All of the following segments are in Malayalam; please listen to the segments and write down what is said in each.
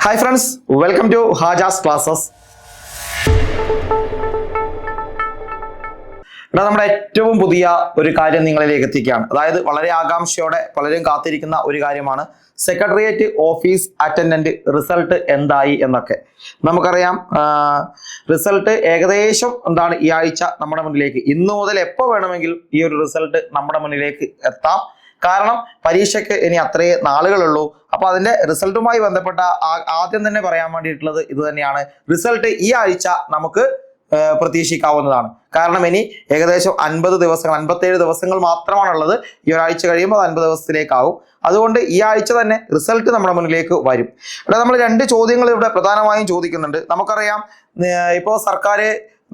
Hi friends, welcome to Hajas Classes. നമ്മുടെ ഏറ്റവും പുതിയ ഒരു കാര്യം നിങ്ങളിലേക്ക് എത്തിക്കുകയാണ്. അതായത് വളരെ ആകാംക്ഷയോടെ പലരും കാത്തിരിക്കുന്ന ഒരു കാര്യമാണ് സെക്രട്ടേറിയറ്റ് ഓഫീസ് അറ്റൻഡന്റ് റിസൾട്ട് എന്തായി എന്നൊക്കെ. നമുക്കറിയാം റിസൾട്ട് ഏകദേശം എന്താണ് ഈ ആഴ്ച നമ്മുടെ മുന്നിലേക്ക്, ഇന്നു മുതൽ എപ്പോൾ വേണമെങ്കിലും ഈ ഒരു റിസൾട്ട് നമ്മുടെ മുന്നിലേക്ക് എത്താം. കാരണം പരീക്ഷയ്ക്ക് ഇനി അത്രേ നാളുകളുള്ളൂ. അപ്പൊ അതിന്റെ റിസൾട്ടുമായി ബന്ധപ്പെട്ട ആദ്യം തന്നെ പറയാൻ വേണ്ടിയിട്ടുള്ളത് ഇത് തന്നെയാണ്. റിസൾട്ട് ഈ ആഴ്ച നമുക്ക് പ്രതീക്ഷിക്കാവുന്നതാണ്. കാരണം ഇനി ഏകദേശം 57 ദിവസങ്ങൾ മാത്രമാണുള്ളത്. ഈ ഒരാഴ്ച കഴിയുമ്പോൾ 50 ദിവസത്തിലേക്കാവും. അതുകൊണ്ട് ഈ ആഴ്ച തന്നെ റിസൾട്ട് നമ്മുടെ മുന്നിലേക്ക് വരും. ഇവിടെ നമ്മൾ 2 ചോദ്യങ്ങൾ ഇവിടെ പ്രധാനമായും ചോദിക്കുന്നുണ്ട്. നമുക്കറിയാം ഇപ്പോൾ സർക്കാർ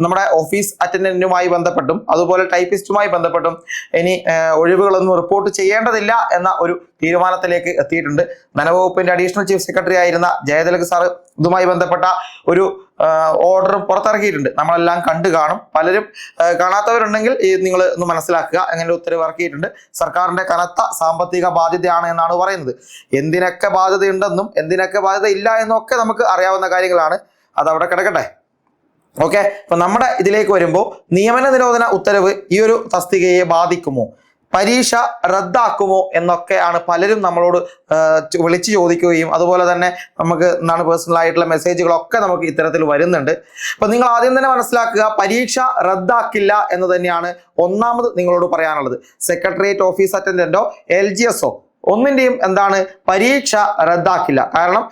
നമ്മുടെ ഓഫീസ് അറ്റൻഡന്റുമായി ബന്ധപ്പെട്ടും അതുപോലെ ടൈപ്പിസ്റ്റുമായി ബന്ധപ്പെട്ടും ഇനി ഒഴിവുകളൊന്നും റിപ്പോർട്ട് ചെയ്യേണ്ടതില്ല എന്ന ഒരു തീരുമാനത്തിലേക്ക് എത്തിയിട്ടുണ്ട്. ധനവകുപ്പിന്റെ അഡീഷണൽ ചീഫ് സെക്രട്ടറി ആയിരുന്ന ജയതിലക് സാർ ഇതുമായി ബന്ധപ്പെട്ട ഒരു ഓർഡർ പുറത്തിറക്കിയിട്ടുണ്ട്. നമ്മളെല്ലാം കണ്ടു കാണും. പലരും കാണാത്തവരുണ്ടെങ്കിൽ നിങ്ങൾ ഒന്ന് മനസ്സിലാക്കുക. അങ്ങനെ ഉത്തരവ് ഇറക്കിയിട്ടുണ്ട്. സർക്കാരിന്റെ കനത്ത സാമ്പത്തിക ബാധ്യതയാണ് എന്നാണ് പറയുന്നത്. എന്തിനൊക്കെ ബാധ്യതയുണ്ടെന്നും എന്തിനൊക്കെ ബാധ്യത ഇല്ല എന്നും ഒക്കെ നമുക്ക് അറിയാവുന്ന കാര്യങ്ങളാണ്. അതവിടെ കിടക്കട്ടെ. ഓക്കെ, അപ്പൊ നമ്മുടെ ഇതിലേക്ക് വരുമ്പോൾ നിയമന നിരോധന ഉത്തരവ് ഈ ഒരു തസ്തികയെ ബാധിക്കുമോ, പരീക്ഷ റദ്ദാക്കുമോ എന്നൊക്കെയാണ് പലരും നമ്മളോട് വിളിച്ചു ചോദിക്കുകയും അതുപോലെ തന്നെ നമുക്ക് എന്താണ് പേഴ്സണൽ ആയിട്ടുള്ള മെസ്സേജുകളൊക്കെ നമുക്ക് ഇത്തരത്തിൽ വരുന്നുണ്ട്. അപ്പൊ നിങ്ങൾ ആദ്യം തന്നെ മനസ്സിലാക്കുക, പരീക്ഷ റദ്ദാക്കില്ല എന്ന് തന്നെയാണ് ഒന്നാമത് നിങ്ങളോട് പറയാനുള്ളത്. സെക്രട്ടേറിയറ്റ് ഓഫീസ് അറ്റൻഡന്റോ LGSോ ഒന്നിന്റെയും എന്താണ് പരീക്ഷ റദ്ദാക്കില്ല. കാരണം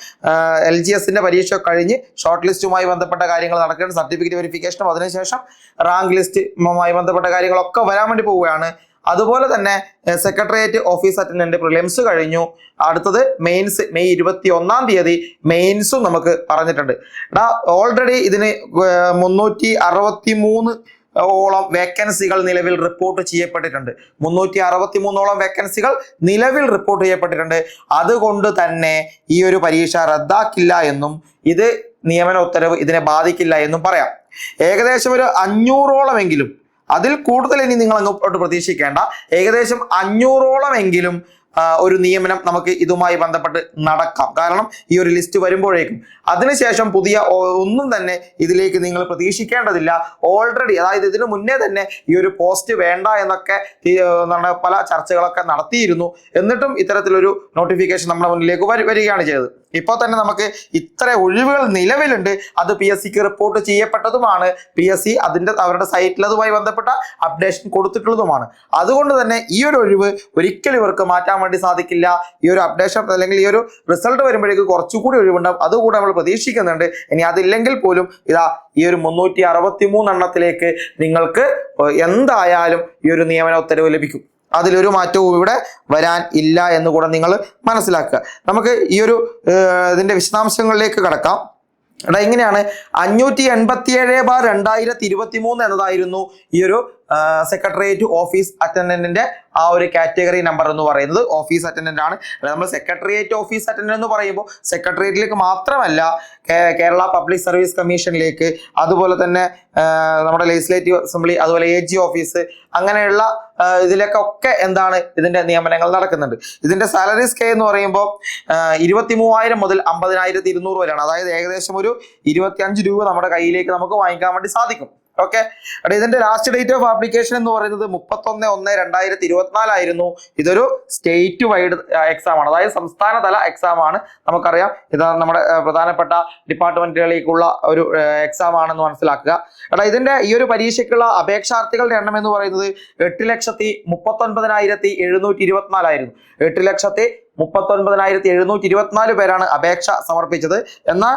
LGSന്റെ പരീക്ഷ കഴിഞ്ഞ് ഷോർട്ട് ലിസ്റ്റുമായി ബന്ധപ്പെട്ട കാര്യങ്ങൾ നടക്കുകയാണ്. സർട്ടിഫിക്കറ്റ് വെരിഫിക്കേഷനും അതിനുശേഷം റാങ്ക് ലിസ്റ്റുമായി ബന്ധപ്പെട്ട കാര്യങ്ങളൊക്കെ വരാൻ വേണ്ടി പോവുകയാണ്. അതുപോലെ തന്നെ സെക്രട്ടേറിയറ്റ് ഓഫീസ് അറ്റൻഡന്റ് പ്രിലിംസ് കഴിഞ്ഞു. അടുത്തത് മെയിൻസ് മെയ് 21-ാം തീയതി മെയിൻസും നമുക്ക് പറഞ്ഞിട്ടുണ്ട്. ഓൾറെഡി ഇതിന് 363 ഓളം വേക്കൻസികൾ നിലവിൽ റിപ്പോർട്ട് ചെയ്യപ്പെട്ടിട്ടുണ്ട്. 363ഓളം വേക്കൻസികൾ നിലവിൽ റിപ്പോർട്ട് ചെയ്യപ്പെട്ടിട്ടുണ്ട്. അതുകൊണ്ട് തന്നെ ഈ ഒരു പരീക്ഷ റദ്ദാക്കില്ല എന്നും ഇത് നിയമന ഉത്തരവ് ഇതിനെ ബാധിക്കില്ല എന്നും പറയാം. ഏകദേശം ഒരു 500ഓളമെങ്കിലും, അതിൽ കൂടുതൽ ഇനി നിങ്ങൾ അങ്ങോട്ട് പ്രതീക്ഷിക്കേണ്ട, ഏകദേശം 500ഓളമെങ്കിലും ഒരു നിയമനം നമുക്ക് ഇതുമായി ബന്ധപ്പെട്ട് നടക്കാം. കാരണം ഈ ഒരു ലിസ്റ്റ് വരുമ്പോഴേക്കും അതിനുശേഷം പുതിയ ഒന്നും തന്നെ ഇതിലേക്ക് നിങ്ങൾ പ്രതീക്ഷിക്കേണ്ടതില്ല. ഓൾറെഡി അതായത് ഇതിനു മുന്നേ തന്നെ ഈ ഒരു പോസ്റ്റ് വേണ്ട എന്നൊക്കെ പല ചർച്ചകളൊക്കെ നടത്തിയിരുന്നു. എന്നിട്ടും ഇത്തരത്തിലൊരു നോട്ടിഫിക്കേഷൻ നമ്മുടെ മുന്നിലേക്ക് വരികയാണ് ചെയ്തത്. ഇപ്പോൾ തന്നെ നമുക്ക് ഇത്ര ഒഴിവുകൾ നിലവിലുണ്ട്. അത് PSCക്ക് റിപ്പോർട്ട് ചെയ്യപ്പെട്ടതുമാണ്. PSC അവരുടെ സൈറ്റിൽ അതുമായി ബന്ധപ്പെട്ട അപ്ഡേഷൻ കൊടുത്തിട്ടുള്ളതുമാണ്. അതുകൊണ്ട് തന്നെ ഈ ഒരു ഒഴിവ് ഒരിക്കലും ഇവർക്ക് മാറ്റാൻ വേണ്ടി സാധിക്കില്ല. ഈ ഒരു അപ്ഡേഷൻ അല്ലെങ്കിൽ ഈ ഒരു റിസൾട്ട് വരുമ്പോഴേക്ക് കുറച്ചുകൂടി ഒഴിവുണ്ടാവും. അതുകൂടെ നമ്മൾ പ്രതീക്ഷിക്കുന്നുണ്ട്. ഇനി അതില്ലെങ്കിൽ പോലും ഇതാ ഈ ഒരു 363 എണ്ണത്തിലേക്ക് നിങ്ങൾക്ക് എന്തായാലും ഈ ഒരു നിയമന ഉത്തരവ് ലഭിക്കും. അതിലൊരു മാറ്റവും ഇവിടെ വരാൻ ഇല്ല എന്ന് കൂടെ നിങ്ങൾ മനസ്സിലാക്കുക. നമുക്ക് ഈ ഒരു ഇതിന്റെ വിശദാംശങ്ങളിലേക്ക് കടക്കാം. ഇങ്ങനെയാണ് 587/2023 എന്നതായിരുന്നു ഈ ഒരു സെക്രട്ടേറിയറ്റ് ഓഫീസ് അറ്റൻഡന്റിന്റെ ആ ഒരു കാറ്റഗറി നമ്പർ എന്ന് പറയുന്നത്. ഓഫീസ് അറ്റൻഡന്റ് ആണ്. നമ്മൾ സെക്രട്ടേറിയറ്റ് ഓഫീസ് അറ്റൻഡന്റ് എന്ന് പറയുമ്പോൾ സെക്രട്ടേറിയറ്റിലേക്ക് മാത്രമല്ല, കേരള പബ്ലിക് സർവീസ് കമ്മീഷനിലേക്ക്, അതുപോലെ തന്നെ നമ്മുടെ ലെജിസ്ലേറ്റീവ് അസംബ്ലി, അതുപോലെ AG ഓഫീസ്, അങ്ങനെയുള്ള ഇതിലേക്കൊക്കെ എന്താണ് ഇതിന്റെ നിയമനങ്ങൾ നടക്കുന്നുണ്ട്. ഇതിന്റെ സാലറി സ്കെയിൽ എന്ന് പറയുമ്പോൾ 23,000 മുതൽ 50,200 വരെയാണ്. അതായത് ഏകദേശം ഒരു 25 രൂപ നമ്മുടെ കയ്യിലേക്ക് നമുക്ക് വാങ്ങിക്കാൻ വേണ്ടി സാധിക്കും. ഓക്കെ, ഇതിന്റെ ലാസ്റ്റ് ഡേറ്റ് ഓഫ് ആപ്ലിക്കേഷൻ എന്ന് പറയുന്നത് 31/1/2024 ആയിരുന്നു. ഇതൊരു സ്റ്റേറ്റ് വൈഡ് എക്സാം ആണ്, അതായത് സംസ്ഥാന തല എക്സാം ആണ്. നമുക്കറിയാം ഇത് നമ്മുടെ പ്രധാനപ്പെട്ട ഡിപ്പാർട്ട്മെന്റുകളിലേക്കുള്ള ഒരു എക്സാം ആണെന്ന് മനസ്സിലാക്കുക. ഇതിന്റെ ഈ ഒരു പരീക്ഷയ്ക്കുള്ള അപേക്ഷാർത്ഥികളുടെ എണ്ണം എന്ന് പറയുന്നത് 8,39,724 ആയിരുന്നു. 8,39,724 പേരാണ് അപേക്ഷ സമർപ്പിച്ചത്. എന്നാൽ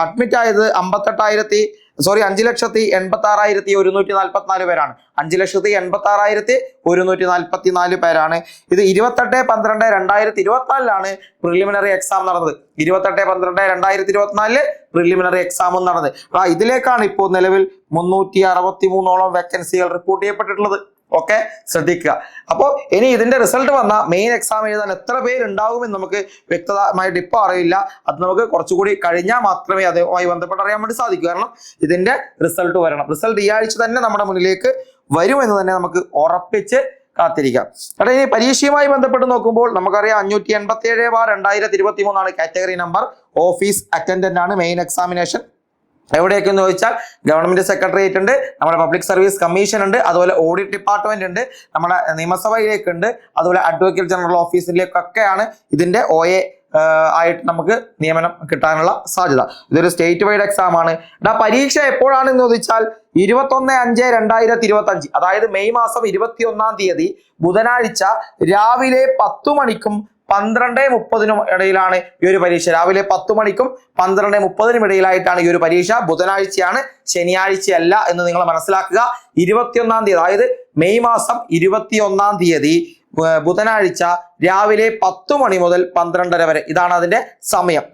അഡ്മിറ്റ് ആയത് 5,86,144 പേരാണ്. 5,86,144 പേരാണ്. ഇത് 28/12/2024 പ്രിലിമിനറി എക്സാം നടന്നത്. 28/12/2024 പ്രിലിമിനറി എക്സാമും നടന്നത്. ഇതിലേക്കാണ് ഇപ്പോൾ നിലവിൽ 363ഓളം വേക്കൻസികൾ റിപ്പോർട്ട് ചെയ്യപ്പെട്ടിട്ടുള്ളത്. ഓക്കെ, ശ്രദ്ധിക്കുക. അപ്പോൾ ഇനി ഇതിന്റെ റിസൾട്ട് വന്ന മെയിൻ എക്സാം എഴുതാൻ എത്ര പേരുണ്ടാകുമെന്ന് നമുക്ക് വ്യക്തമായിട്ട് ഇപ്പോൾ അറിയില്ല. അത് നമുക്ക് കുറച്ചുകൂടി കഴിഞ്ഞാൽ മാത്രമേ അതുമായി ബന്ധപ്പെട്ട് അറിയാൻ വേണ്ടി സാധിക്കൂ. കാരണം ഇതിന്റെ റിസൾട്ട് വരണം. റിസൾട്ട് ഈ ആഴ്ച തന്നെ നമ്മുടെ മുന്നിലേക്ക് വരുമെന്ന് തന്നെ നമുക്ക് ഉറപ്പിച്ച് കാത്തിരിക്കാം. അവിടെ ഇനി പരീക്ഷയുമായി ബന്ധപ്പെട്ട് നോക്കുമ്പോൾ നമുക്കറിയാം 587/2023 കാറ്റഗറി നമ്പർ. ഓഫീസ് അറ്റൻഡന്റ് ആണ് മെയിൻ എക്സാമിനേഷൻ. എവിടെയൊക്കെ എന്ന് ചോദിച്ചാൽ ഗവൺമെന്റ് സെക്രട്ടേറിയറ്റ് ഉണ്ട്, നമ്മുടെ പബ്ലിക് സർവീസ് കമ്മീഷൻ ഉണ്ട്, അതുപോലെ ഓഡിറ്റ് ഡിപ്പാർട്ട്മെന്റ് ഉണ്ട്, നമ്മുടെ നിയമസഭയിലേക്കുണ്ട്, അതുപോലെ അഡ്വക്കേറ്റ് ജനറൽ ഓഫീസിലേക്കൊക്കെയാണ് ഇതിന്റെ OA ആയിട്ട് നമുക്ക് നിയമനം കിട്ടാനുള്ള സാധ്യത. ഇതൊരു സ്റ്റേറ്റ് വൈഡ് എക്സാം ആണ്. പരീക്ഷ എപ്പോഴാണെന്ന് ചോദിച്ചാൽ 21/5/2025, അതായത് മെയ് മാസം 21-ാം തീയതി ബുധനാഴ്ച രാവിലെ 10 മണിക്കും 12:30 ഇടയിലാണ് ഈ ഒരു പരീക്ഷ. രാവിലെ 10 മണിക്കും 12:30 ഇടയിലായിട്ടാണ് ഈ ഒരു പരീക്ഷ. ബുധനാഴ്ചയാണ്, ശനിയാഴ്ചയല്ല എന്ന് നിങ്ങൾ മനസ്സിലാക്കുക. 21-ാം തീയതി, അതായത് മെയ് മാസം 21-ാം തീയതി ബുധനാഴ്ച രാവിലെ 10 മണി മുതൽ 12:30 വരെ ഇതാണ് അതിന്റെ സമയം.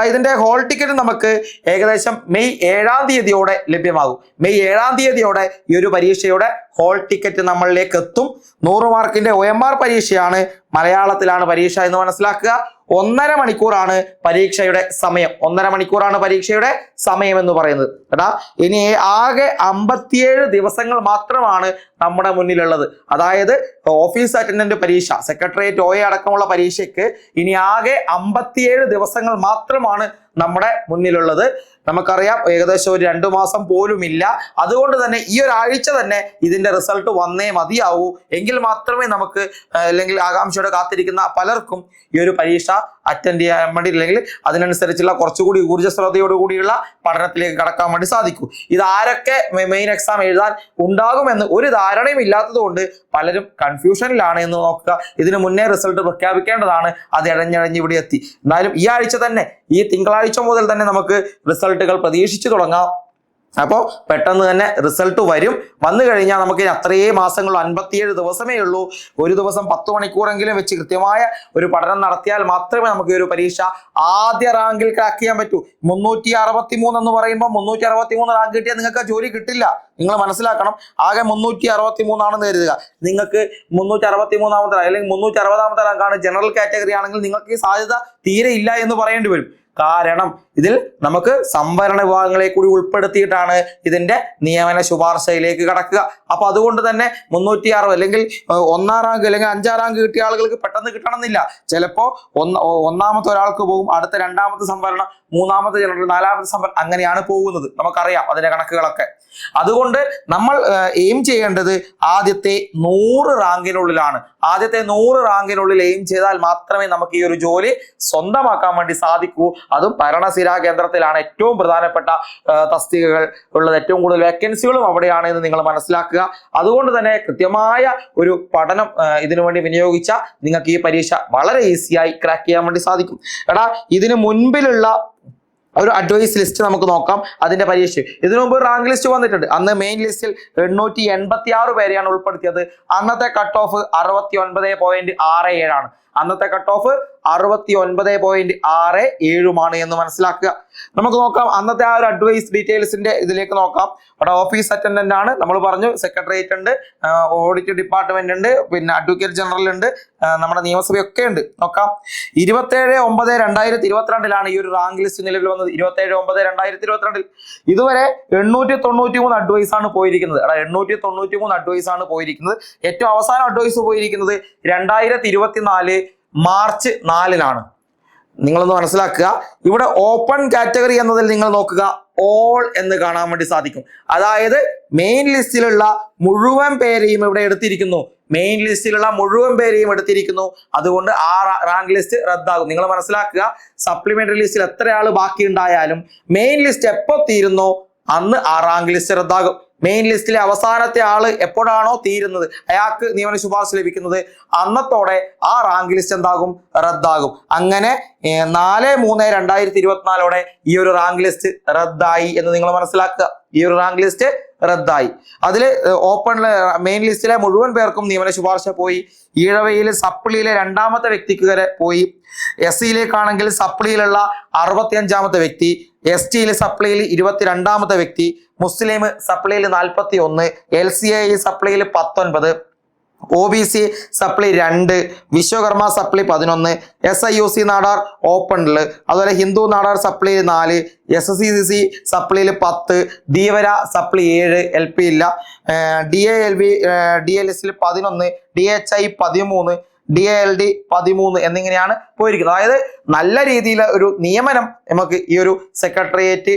ഇതിന്റെ ഹോൾ ടിക്കറ്റ് നമുക്ക് ഏകദേശം മെയ് 7-ാം തീയതിയോടെ ലഭ്യമാകും. മെയ് 7-ാം തീയതിയോടെ ഈ ഒരു പരീക്ഷയുടെ ഹോൾ ടിക്കറ്റ് നമ്മളിലേക്ക് എത്തും. 100 മാർക്കിന്റെ OMR പരീക്ഷയാണ്, മലയാളത്തിലാണ് പരീക്ഷ എന്ന് മനസ്സിലാക്കുക. 1.5 മണിക്കൂറാണ് പരീക്ഷയുടെ സമയം. 1.5 മണിക്കൂറാണ് പരീക്ഷയുടെ സമയം എന്ന് പറയുന്നത്. ഇനി ആകെ 57 ദിവസങ്ങൾ മാത്രമാണ് നമ്മുടെ മുന്നിലുള്ളത്. അതായത് ഓഫീസ് അറ്റൻഡന്റ് പരീക്ഷ, സെക്രട്ടേറിയറ്റ് OA അടക്കമുള്ള പരീക്ഷയ്ക്ക് ഇനി ആകെ 57 ദിവസങ്ങൾ മാത്രമാണ് നമ്മുടെ മുന്നിലുള്ളത്. നമുക്കറിയാം ഏകദേശം ഒരു 2 മാസം പോലും ഇല്ല. അതുകൊണ്ട് തന്നെ ഈ ഒരാഴ്ച തന്നെ ഇതിന്റെ റിസൾട്ട് വന്നേ മതിയാവൂ. എങ്കിൽ മാത്രമേ നമുക്ക്, അല്ലെങ്കിൽ ആകാംക്ഷയോടെ കാത്തിരിക്കുന്ന പലർക്കും ഈ ഒരു പരീക്ഷ അറ്റൻഡ് ചെയ്യാൻ വേണ്ടി, അല്ലെങ്കിൽ അതിനനുസരിച്ചുള്ള കുറച്ചുകൂടി ഊർജ്ജസ്വലതയോടുകൂടിയുള്ള പഠനത്തിലേക്ക് കടക്കാൻ വേണ്ടി സാധിക്കൂ. ഇത് ആരൊക്കെ മെയിൻ എക്സാം എഴുതാൻ ഉണ്ടാകുമെന്ന് ഒരു ധാരണയും ഇല്ലാത്തത് കൊണ്ട് പലരും കൺഫ്യൂഷനിലാണ് എന്ന് നോക്കുക. ഇതിനു മുന്നേ റിസൾട്ട് പ്രഖ്യാപിക്കേണ്ടതാണ്, അത് ഇഴഞ്ഞിഴഞ്ഞ് ഇവിടെ എത്തി. എന്നാലും ഈ ആഴ്ച തന്നെ, ഈ തിങ്കളാഴ്ച മുതൽ തന്നെ നമുക്ക് റിസൾട്ടുകൾ പ്രതീക്ഷിച്ചു തുടങ്ങാം. അപ്പോൾ പെട്ടെന്ന് തന്നെ റിസൾട്ട് വരും. വന്നു കഴിഞ്ഞാൽ നമുക്ക് അത്രയേ മാസങ്ങളുള്ളൂ, 57 ദിവസമേ ഉള്ളൂ. ഒരു ദിവസം 10 മണിക്കൂറെങ്കിലും വെച്ച് കൃത്യമായ ഒരു പഠനം നടത്തിയാൽ മാത്രമേ നമുക്ക് ഈ ഒരു പരീക്ഷ ആദ്യ റാങ്കിൽ ക്രാക്ക് ചെയ്യാൻ പറ്റൂ. 363 എന്ന് പറയുമ്പോൾ 363 റാങ്ക് കിട്ടിയാൽ നിങ്ങൾക്ക് ജോലി കിട്ടില്ല. നിങ്ങൾ മനസ്സിലാക്കണം. ആകെ 363 ആണെന്ന് കരുതുക. നിങ്ങൾക്ക് 363-ാമത്തെ അല്ലെങ്കിൽ 360-ാമത്തെ റാങ്കാണ് ജനറൽ കാറ്റഗറി ആണെങ്കിൽ നിങ്ങൾക്ക് ഈ സാധ്യത തീരെ ഇല്ല എന്ന് പറയേണ്ടി വരും. കാരണം ഇതിൽ നമുക്ക് സംവരണ വിഭാഗങ്ങളെ കൂടി ഉൾപ്പെടുത്തിയിട്ടാണ് ഇതിന്റെ നിയമന ശുപാർശയിലേക്ക് കടക്കുക. അപ്പൊ അതുകൊണ്ട് തന്നെ 360 അല്ലെങ്കിൽ 1-ാം റാങ്ക് അല്ലെങ്കിൽ 5-ാം റാങ്ക് കിട്ടിയ ആളുകൾക്ക് പെട്ടെന്ന് കിട്ടണമെന്നില്ല. ചിലപ്പോ ഒന്നാമത്തെ ഒരാൾക്ക് പോകും, അടുത്ത 2-ാമത്തെ സംവരണം, 3-ാമത്തെ ജനറൽ, 4-ാമത്തെ സംവരണം, അങ്ങനെയാണ് പോകുന്നത്. നമുക്കറിയാം അതിന്റെ കണക്കുകളൊക്കെ. അതുകൊണ്ട് നമ്മൾ എയിം ചെയ്യേണ്ടത് ആദ്യത്തെ 100 റാങ്കിനുള്ളിലാണ്. ആദ്യത്തെ 100 റാങ്കിനുള്ളിൽ എയിം ചെയ്താൽ മാത്രമേ നമുക്ക് ഈ ഒരു ജോലി സ്വന്തമാക്കാൻ വേണ്ടി സാധിക്കൂ. അതും ഭരണസിരാ കേന്ദ്രത്തിലാണ് ഏറ്റവും പ്രധാനപ്പെട്ട തസ്തികകൾ ഉള്ളത്. ഏറ്റവും കൂടുതൽ വേക്കൻസികളും അവിടെയാണ് എന്ന് നിങ്ങൾ മനസ്സിലാക്കുക. അതുകൊണ്ട് തന്നെ കൃത്യമായ ഒരു പഠനം ഇതിനു വേണ്ടി വിനിയോഗിച്ചാൽ നിങ്ങൾക്ക് ഈ പരീക്ഷ വളരെ ഈസിയായി ക്രാക്ക് ചെയ്യാൻ വേണ്ടി സാധിക്കും. ഇതിന് മുൻപിലുള്ള ഒരു അഡ്വൈസ് ലിസ്റ്റ് നമുക്ക് നോക്കാം. അതിന്റെ പരീക്ഷ ഇതിനു മുമ്പ് റാങ്ക് ലിസ്റ്റ് വന്നിട്ടുണ്ട്. അന്ന് മെയിൻ ലിസ്റ്റിൽ 886 പേരെയാണ് ഉൾപ്പെടുത്തിയത്. അന്നത്തെ കട്ട് ഓഫ് 69.67 ആണ്. അന്നത്തെ കട്ട് ഓഫ് 69.67 എന്ന് മനസ്സിലാക്കുക. നമുക്ക് നോക്കാം അന്നത്തെ ആ ഒരു അഡ്വൈസ് ഡീറ്റെയിൽസിന്റെ ഇതിലേക്ക് നോക്കാം. അവിടെ ഓഫീസ് അറ്റൻഡന്റ് ആണ്, നമ്മൾ പറഞ്ഞു. സെക്രട്ടേറിയറ്റ് ഉണ്ട്, ഓഡിറ്റ് ഡിപ്പാർട്ട്മെന്റ് ഉണ്ട്, പിന്നെ അഡ്വക്കേറ്റ് ജനറൽ ഉണ്ട്, നമ്മുടെ നിയമസഭയൊക്കെ ഉണ്ട്. നോക്കാം. 27/9/2022 ഈ ഒരു റാങ്ക് ലിസ്റ്റ് നിലവിൽ വന്നത്. 27/9/2022 ഇതുവരെ 893 അഡ്വൈസ് ആണ് പോയിരിക്കുന്നത്. 893 അഡ്വൈസ് ആണ് പോയിരിക്കുന്നത്. ഏറ്റവും അവസാനം അഡ്വൈസ് പോയിരിക്കുന്നത് 2024 മാർച്ച് 4-നാണ്. നിങ്ങളൊന്ന് മനസ്സിലാക്കുക. ഇവിടെ ഓപ്പൺ കാറ്റഗറി എന്നതിൽ നിങ്ങൾ നോക്കുക, ഓൾ എന്ന് കാണാൻ വേണ്ടി സാധിക്കും. അതായത് മെയിൻ ലിസ്റ്റിലുള്ള മുഴുവൻ പേരെയും ഇവിടെ എടുത്തിരിക്കുന്നു. മെയിൻ ലിസ്റ്റിലുള്ള മുഴുവൻ പേരെയും എടുത്തിരിക്കുന്നു. അതുകൊണ്ട് ആ റാങ്ക് ലിസ്റ്റ് റദ്ദാകും. നിങ്ങൾ മനസ്സിലാക്കുക, സപ്ലിമെന്ററി ലിസ്റ്റിൽ എത്ര ആൾ ബാക്കി ഉണ്ടായാലും മെയിൻ ലിസ്റ്റ് എപ്പോൾ തീരുന്നോ അന്ന് ആ റാങ്ക് ലിസ്റ്റ് റദ്ദാകും. മെയിൻ ലിസ്റ്റിലെ അവസാനത്തെ ആള് എപ്പോഴാണോ തീരുന്നത്, അയാൾക്ക് നിയമന ശുപാർശ ലഭിക്കുന്നത്, അന്നത്തോടെ ആ റാങ്ക് ലിസ്റ്റ് എന്താകും? റദ്ദാകും. അങ്ങനെ 4/3/2024 ഈ ഒരു റാങ്ക് ലിസ്റ്റ് റദ്ദായി എന്ന് നിങ്ങൾ മനസ്സിലാക്കുക. ഈ ഒരു റാങ്ക് ലിസ്റ്റ് റദ്ദായി. അതിൽ ഓപ്പൺ മെയിൻ ലിസ്റ്റിലെ മുഴുവൻ പേർക്കും നിയമന ശുപാർശ പോയി. ഈഴവയിലെ സപ്ലിയിലെ 2-ാമത്തെ വ്യക്തിക്ക് വരെ പോയി. SC-യിലേക്കാണെങ്കിൽ സപ്ലിയിലുള്ള 65-ാമത്തെ വ്യക്തി, ST-യിലെ സപ്ലിയിൽ 22-ാമത്തെ വ്യക്തി, മുസ്ലിം സപ്ലിയിൽ 41, LCI സപ്ലിയിൽ 19, OBC സപ്ലി 2, Vishwakarma സപ്ലി 11, SIUC Nadar ഓപ്പണിൽ, അതുപോലെ ഹിന്ദു നാടാർ സപ്ലി 4, SSCC സപ്ലിയിൽ 10, ധീവര സപ്ലി 7, LP ഇല്ല, DALV DLSൽ 11, DHI 13, DALD 13 എന്നിങ്ങനെയാണ് പോയിരിക്കുന്നത്. അതായത് നല്ല രീതിയിൽ ഒരു നിയമനം നമുക്ക് ഈ ഒരു സെക്രട്ടേറിയറ്റ്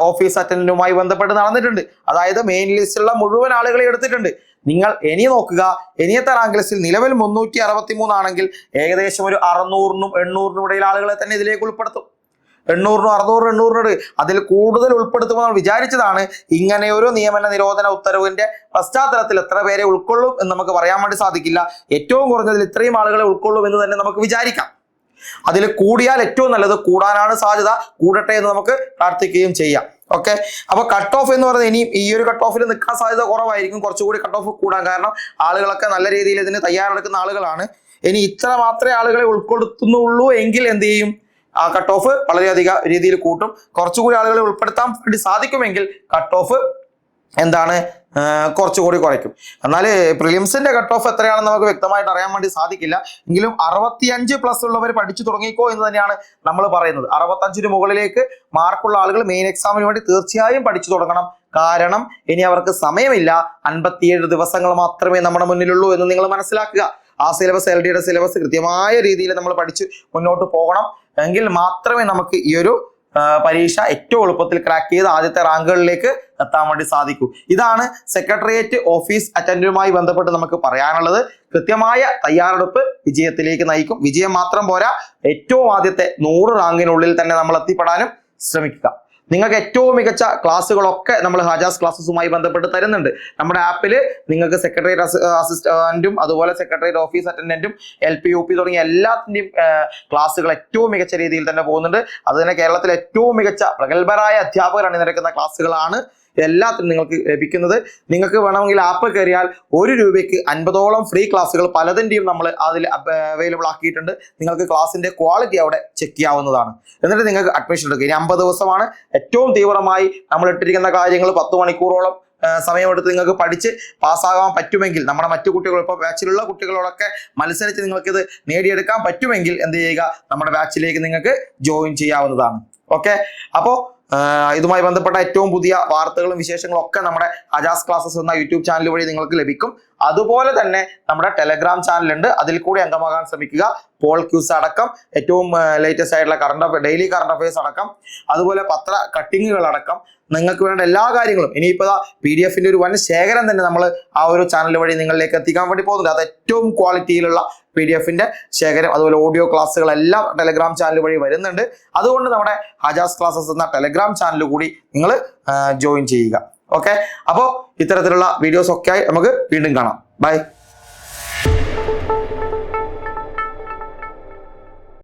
ഓഫീസ് അറ്റൻഡന്റുമായി ബന്ധപ്പെട്ട് നടന്നിട്ടുണ്ട്. അതായത് മെയിൻ ലിസ്റ്റിലുള്ള മുഴുവൻ ആളുകളെ എടുത്തിട്ടുണ്ട്. നിങ്ങൾ ഇനി നോക്കുക, ഇനിയത്തെ റാങ്ക് ലിസ്റ്റിൽ നിലവിൽ 363 ആണെങ്കിൽ ഏകദേശം ഒരു 600-നും 800-നും ഇടയിൽ ആളുകളെ തന്നെ ഇതിലേക്ക് ഉൾപ്പെടുത്തും. 800-നും 600-800 അതിൽ കൂടുതൽ ഉൾപ്പെടുത്തുമെന്ന് വിചാരിച്ചതാണ്. ഇങ്ങനെ ഒരു നിയമന നിരോധന ഉത്തരവിന്റെ പശ്ചാത്തലത്തിൽ എത്ര പേരെ ഉൾക്കൊള്ളും എന്ന് നമുക്ക് പറയാൻ വേണ്ടി സാധിക്കില്ല. ഏറ്റവും കുറഞ്ഞതിൽ ഇത്രയും ആളുകളെ ഉൾക്കൊള്ളും എന്ന് തന്നെ നമുക്ക് വിചാരിക്കാം. അതിൽ കൂടിയാൽ ഏറ്റവും നല്ലത്, കൂടാനാണ് സാധ്യത, കൂടട്ടെ എന്ന് നമുക്ക് പ്രാർത്ഥിക്കുകയും ചെയ്യാം. ഓക്കെ, അപ്പൊ കട്ട് ഓഫ് എന്ന് പറയുന്നത് ഇനി ഈ ഒരു കട്ട് ഓഫിൽ നിൽക്കാൻ സാധ്യത കുറവായിരിക്കും. കുറച്ചുകൂടി കട്ട് ഓഫ് കൂടാൻ, കാരണം ആളുകളൊക്കെ നല്ല രീതിയിൽ ഇതിന് തയ്യാറെടുക്കുന്ന ആളുകളാണ്. ഇനി ഇത്ര മാത്രമേ ആളുകളെ ഉൾപ്പെടുത്തുന്നുള്ളൂ എങ്കിൽ എന്ത് ചെയ്യും? ആ കട്ട് ഓഫ് വളരെയധികം രീതിയിൽ കൂട്ടും. കുറച്ചുകൂടി ആളുകളെ ഉൾപ്പെടുത്താൻ വേണ്ടി സാധിക്കുമെങ്കിൽ കട്ട് ഓഫ് എന്താണ് കുറച്ചുകൂടി കുറയ്ക്കും. എന്നാൽ പ്രിലിംസിന്റെ കട്ട് ഓഫ് എത്രയാണെന്ന് നമുക്ക് വ്യക്തമായിട്ട് അറിയാൻ വേണ്ടി സാധിക്കില്ല. എങ്കിലും 65+ ഉള്ളവർ പഠിച്ചു തുടങ്ങിക്കോ എന്ന് തന്നെയാണ് നമ്മൾ പറയുന്നത്. 65-ന് മുകളിലേക്ക് മാർക്കുള്ള ആളുകൾ മെയിൻ എക്സാമിന് വേണ്ടി തീർച്ചയായും പഠിച്ചു തുടങ്ങണം. കാരണം ഇനി അവർക്ക് സമയമില്ല. 57 ദിവസങ്ങൾ മാത്രമേ നമ്മുടെ മുന്നിലുള്ളൂ എന്ന് നിങ്ങൾ മനസ്സിലാക്കുക. ആ സിലബസ്, LDയുടെ സിലബസ് കൃത്യമായ രീതിയിൽ നമ്മൾ പഠിച്ച് മുന്നോട്ട് പോകണം. എങ്കിൽ മാത്രമേ നമുക്ക് ഈ ഒരു പരീക്ഷ ഏറ്റവും എളുപ്പത്തിൽ ക്രാക്ക് ചെയ്ത് ആദ്യത്തെ റാങ്കുകളിലേക്ക് എത്താൻ വേണ്ടി സാധിക്കൂ. ഇതാണ് സെക്രട്ടേറിയറ്റ് ഓഫീസ് അറ്റൻഡന്റുമായി ബന്ധപ്പെട്ട് നമുക്ക് പറയാനുള്ളത്. കൃത്യമായ തയ്യാറെടുപ്പ് വിജയത്തിലേക്ക് നയിക്കും. വിജയം മാത്രം പോരാ, ഏറ്റവും ആദ്യത്തെ 100 റാങ്കിനുള്ളിൽ തന്നെ നമ്മൾ എത്തിപ്പെടാനും ശ്രമിക്കുക. നിങ്ങൾക്ക് ഏറ്റവും മികച്ച ക്ലാസ്സുകളൊക്കെ നമ്മൾ ഹജാസ് ക്ലാസ്സസുമായി ബന്ധപ്പെട്ട് തരുന്നുണ്ട്. നമ്മുടെ ആപ്പിൽ നിങ്ങൾക്ക് സെക്രട്ടേറിയറ്റ് അസിസ്റ്റന്റും അതുപോലെ സെക്രട്ടേറിയറ്റ് ഓഫീസ് അറ്റൻഡന്റും LP UP തുടങ്ങിയ എല്ലാത്തിൻ്റെയും ക്ലാസ്സുകൾ ഏറ്റവും മികച്ച രീതിയിൽ തന്നെ പോകുന്നുണ്ട്. അതുതന്നെ കേരളത്തിലെ ഏറ്റവും മികച്ച പ്രഗത്ഭരായ അധ്യാപകർ അണിനിരക്കുന്ന ക്ലാസ്സുകളാണ് എല്ലാത്തിനും നിങ്ങൾക്ക് ലഭിക്കുന്നത്. നിങ്ങൾക്ക് വേണമെങ്കിൽ ആപ്പ് കയറിയാൽ 1 രൂപയ്ക്ക് 50ഓളം ഫ്രീ ക്ലാസ്സുകൾ പലതിൻ്റെയും നമ്മൾ അതിൽ അവൈലബിൾ ആക്കിയിട്ടുണ്ട്. നിങ്ങൾക്ക് ക്ലാസ്സിന്റെ ക്വാളിറ്റി അവിടെ ചെക്ക് ചെയ്യാവുന്നതാണ്. എന്നിട്ട് നിങ്ങൾക്ക് അഡ്മിഷൻ എടുക്കുക. ഇനി 50 ദിവസമാണ്. ഏറ്റവും തീവ്രമായി നമ്മൾ ഇട്ടിരിക്കുന്ന കാര്യങ്ങൾ 10 മണിക്കൂറോളം സമയമെടുത്ത് നിങ്ങൾക്ക് പഠിച്ച് പാസ്സാകാൻ പറ്റുമെങ്കിൽ, നമ്മുടെ മറ്റു കുട്ടികൾ ഇപ്പോൾ ബാച്ചിലുള്ള കുട്ടികളോടൊക്കെ മത്സരിച്ച് നിങ്ങൾക്കിത് നേടിയെടുക്കാൻ പറ്റുമെങ്കിൽ എന്ത് ചെയ്യുക, നമ്മുടെ ബാച്ചിലേക്ക് നിങ്ങൾക്ക് ജോയിൻ ചെയ്യാവുന്നതാണ്. ഓക്കെ, അപ്പോൾ ഇതുമായി ബന്ധപ്പെട്ട ഏറ്റവും പുതിയ വാർത്തകളും വിശേഷങ്ങളും ഒക്കെ നമ്മുടെ ഹജാസ് ക്ലാസ്സസ് എന്ന യൂട്യൂബ് ചാനൽ വഴി നിങ്ങൾക്ക് ലഭിക്കും. അതുപോലെ തന്നെ നമ്മുടെ ടെലഗ്രാം ചാനലുണ്ട്, അതിൽ കൂടി അംഗമാകാൻ ശ്രമിക്കുക. പോൾ ക്യൂസ് അടക്കം ഏറ്റവും ലേറ്റസ്റ്റ് ആയിട്ടുള്ള ഡെയിലി കറണ്ട് അഫയേഴ്സ് അടക്കം, അതുപോലെ പത്ര കട്ടിങ്ങുകൾ അടക്കം നിങ്ങൾക്ക് വേണ്ട എല്ലാ കാര്യങ്ങളും ഇനിയിപ്പോൾ PDF-ന്റെ ഒരു വൻ ശേഖരം തന്നെ നമ്മൾ ആ ഒരു ചാനൽ വഴി നിങ്ങളിലേക്ക് എത്തിക്കാൻ വേണ്ടി പോകുന്നുണ്ട്. അത് ഏറ്റവും ക്വാളിറ്റിയിലുള്ള PDF-ന്റെ ശേഖരം, അതുപോലെ ഓഡിയോ ക്ലാസ്സുകളെല്ലാം ടെലഗ്രാം ചാനൽ വഴി വരുന്നുണ്ട്. അതുകൊണ്ട് നമ്മുടെ ഹജാസ് ക്ലാസ്സസ് എന്ന ടെലഗ്രാം ചാനൽ കൂടി നിങ്ങൾ ജോയിൻ ചെയ്യുക. ഓക്കെ, അപ്പോൾ ഇത്തരത്തിലുള്ള വീഡിയോസ് ഒക്കെ ആയി നമുക്ക് വീണ്ടും കാണാം. ബൈ.